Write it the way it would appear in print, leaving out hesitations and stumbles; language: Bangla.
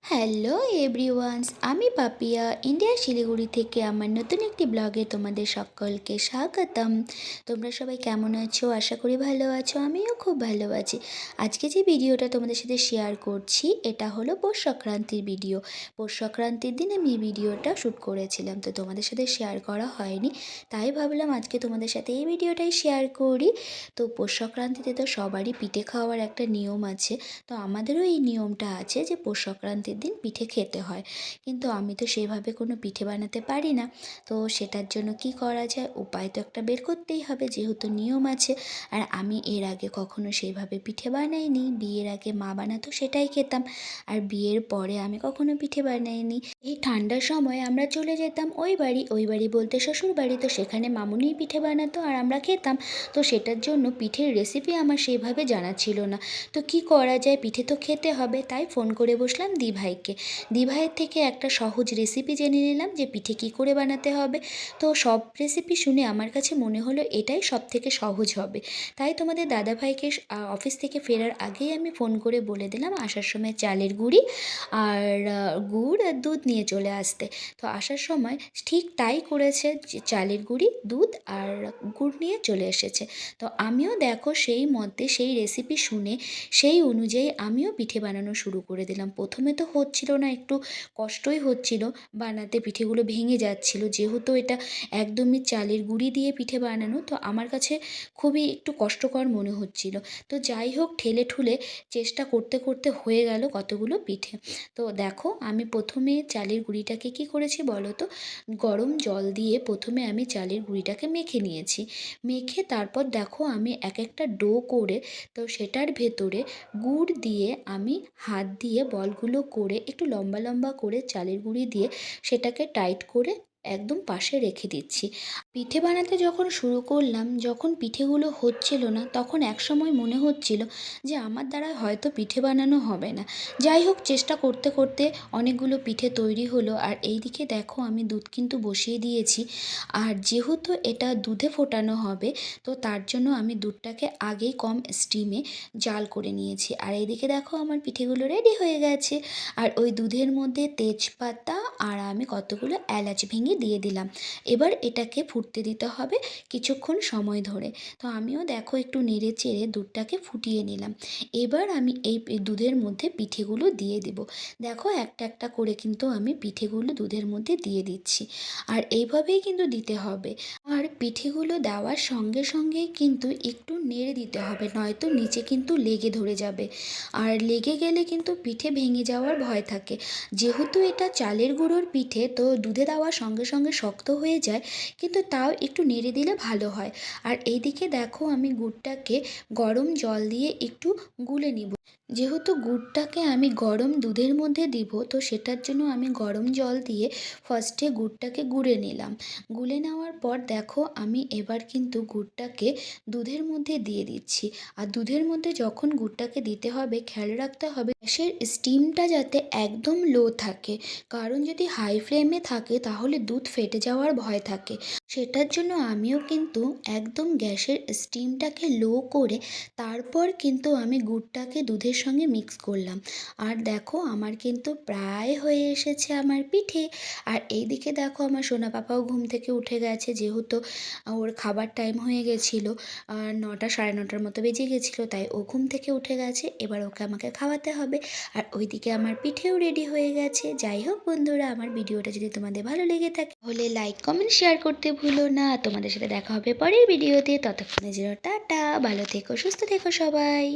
হ্যালো এভরিওয়ানস, আমি পাপিয়া ইন্ডিয়ার শিলিগুড়ি থেকে আমার নতুন একটি ব্লগে তোমাদের সকলকে স্বাগতম। তোমরা সবাই কেমন আছো? আশা করি ভালো আছো। আমিও খুব ভালো আছি। আজকে যে ভিডিওটা তোমাদের সাথে শেয়ার করছি এটা হলো পৌষ সংক্রান্তির ভিডিও। পৌষ সংক্রান্তির দিন আমি এই ভিডিওটা শ্যুট করেছিলাম, তো তোমাদের সাথে শেয়ার করা হয়নি, তাই ভাবলাম আজকে তোমাদের সাথে এই ভিডিওটাই শেয়ার করি। তো পৌষ সংক্রান্তিতে তো সবারই পিঠে খাওয়ার একটা নিয়ম আছে, তো আমাদেরও এই নিয়মটা আছে যে পৌষ সংক্রান্তির দিন পিঠে খেতে হয়। কিন্তু আমি তো সেভাবে কোনো পিঠে বানাতে পারি না, তো সেটার জন্য কি করা যায়, উপায় তো একটা বের করতেই হবে, যেহেতু নিয়ম আছে। আর আমি এর আগে কখনো সেইভাবে পিঠে বানাইনি। বিয়ের আগে মা বানাতো, সেটাই খেতাম। আর বিয়ের পরে আমি কখনো পিঠে বানাইনি। এই ঠান্ডার সময় আমরা চলে যেতাম ওই বাড়ি বলতে শ্বশুর বাড়ি, তো সেখানে মামুনিই পিঠে বানাতো আর আমরা খেতাম। তো সেটার জন্য পিঠের রেসিপি আমার সেইভাবে জানা ছিল না। তো কি করা যায়, পিঠে তো খেতে হবে, তাই ফোন করে বসলাম দিভাইকে। দিভাইয়ের থেকে একটা সহজ রেসিপি জেনে নিলাম যে পিঠে কি করে বানাতে হবে। তো সব রেসিপি শুনে আমার কাছে মনে হলো এটাই সব থেকে সহজ হবে। তাই তোমাদের দাদাভাইকে অফিস থেকে ফেরার আগেই আমি ফোন করে বলে দিলাম আসার সময় চালের গুঁড়ি আর গুড় আর দুধ নিয়ে চলে আসতে। তো আসার সময় ঠিক তাই করেছে, চালের গুঁড়ি, দুধ আর গুড় নিয়ে চলে এসেছে। তো আমিও দেখো সেই মতে সেই রেসিপি শুনে সেই অনুযায়ী আমিও পিঠে বানানো শুরু করে দিলাম। প্রথমে তো হচ্ছিল না, একটু কষ্টই হচ্ছিল বানাতে, পিঠেগুলো ভেঙে যাচ্ছিল, যেহেতু এটা একদমই চালের গুঁড়ি দিয়ে পিঠে বানানো, তো আমার কাছে খুবই একটু কষ্টকর মনে হচ্ছিল। তো যাই হোক, ঠেলে ঠুলে চেষ্টা করতে করতে হয়ে গেল কতগুলো পিঠে। তো দেখো, আমি প্রথমে চালের গুঁড়িটাকে কি করেছি বলো তো, গরম জল দিয়ে প্রথমে আমি চালের গুঁড়িটাকে মেখে নিয়েছি। মেখে তারপর দেখো আমি এক একটা ডো করে, তো সেটার ভেতরে গুড় দিয়ে আমি হাত দিয়ে বলগুলো করে একটু লম্বা লম্বা করে চালের গুঁড়ি দিয়ে সেটাকে টাইট করে একদম পাশে রেখে দিচ্ছি। পিঠে বানাতে যখন শুরু করলাম, যখন পিঠেগুলো হচ্ছিল না, তখন একসময় মনে হচ্ছিল যে আমার দ্বারা হয়তো পিঠে বানানো হবে না। যাই হোক, চেষ্টা করতে করতে অনেকগুলো পিঠে তৈরি হলো। আর এই দিকে দেখো আমি দুধ কিন্তু বসিয়ে দিয়েছি। আর যেহেতু এটা দুধে ফোটানো হবে, তো তার জন্য আমি দুধটাকে আগেই কম স্টিমে জাল করে নিয়েছি। আর এইদিকে দেখো আমার পিঠেগুলো রেডি হয়ে গেছে। আর ওই দুধের মধ্যে তেজপাতা আর আমি কতগুলো এলাচ ভেঙে দিয়ে দিলাম। এবার এটাকে ফুটতে দিতে হবে কিছুক্ষণ সময় ধরে। তো আমিও দেখো একটু নেড়ে চেড়ে দুধটাকে ফুটিয়ে নিলাম। এবার আমি এই দুধের মধ্যে পিঠেগুলো দিয়ে দেব। দেখো একটা একটা করে কিন্তু আমি পিঠেগুলো দুধের মধ্যে দিয়ে দিচ্ছি। আর এইভাবেই কিন্তু দিতে হবে। আর পিঠেগুলো দেওয়ার সঙ্গে সঙ্গেই কিন্তু একটু নেড়ে দিতে হবে, নয়তো নিচে কিন্তু লেগে ধরে যাবে। আর লেগে গেলে কিন্তু পিঠে ভেঙে যাওয়ার ভয় থাকে। যেহেতু এটা চালের গুঁড়োর পিঠে, তো দুধে দেওয়ার সঙ্গে সঙ্গে শক্ত হয়ে যায়, কিন্তু তাও একটু নেড়ে দিলে ভালো হয়। আর এইদিকে দেখো আমি গুড়টাকে গরম জল দিয়ে একটু গুলে নিব। যেহেতু গুড়টাকে আমি গরম দুধের মধ্যে দিব, তো সেটার জন্য আমি গরম জল দিয়ে ফার্স্টে গুড়টাকে গুলে নিলাম। গুলে নেওয়ার পর দেখো আমি এবার কিন্তু গুড়টাকে দুধের মধ্যে দিয়ে দিচ্ছি। আর দুধের মধ্যে যখন গুড়টাকে দিতে হবে, খেয়াল রাখতে হবে গ্যাসের স্টিমটা যাতে একদম লো থাকে, কারণ যদি হাই ফ্লেমে থাকে তাহলে দুধ ফেটে যাওয়ার ভয় থাকে। সেটার জন্য আমিও কিন্তু একদম গ্যাসের স্টিমটাকে লো করে তারপর কিন্তু আমি গুড়টাকে দুধের সঙ্গে মিক্স করলাম। আর দেখো আমার কিন্তু প্রায় হয়ে এসেছে আমার পিঠে। আর এইদিকে দেখো আমার সোনা পাপাও ঘুম থেকে উঠে গেছে, যেহেতু ওর খাবার টাইম হয়ে গেছিলো। আর 9টা সাড়ে 9টার মতো বেজে গেছিলো, তাই ও ঘুম থেকে উঠে গেছে। এবার ওকে আমাকে খাওয়াতে হবে। আর ওইদিকে আমার পিঠেও রেডি হয়ে গেছে। যাই হোক বন্ধুরা, আমার ভিডিওটা যদি তোমাদের ভালো লেগে থাকে তাহলে লাইক কমেন্ট শেয়ার করতে ভুলো না। তোমাদের সাথে দেখা হবে পরের ভিডিওতে। ততক্ষণের জন্য টাটা, ভালো থেকো, সুস্থ থেকো সবাই।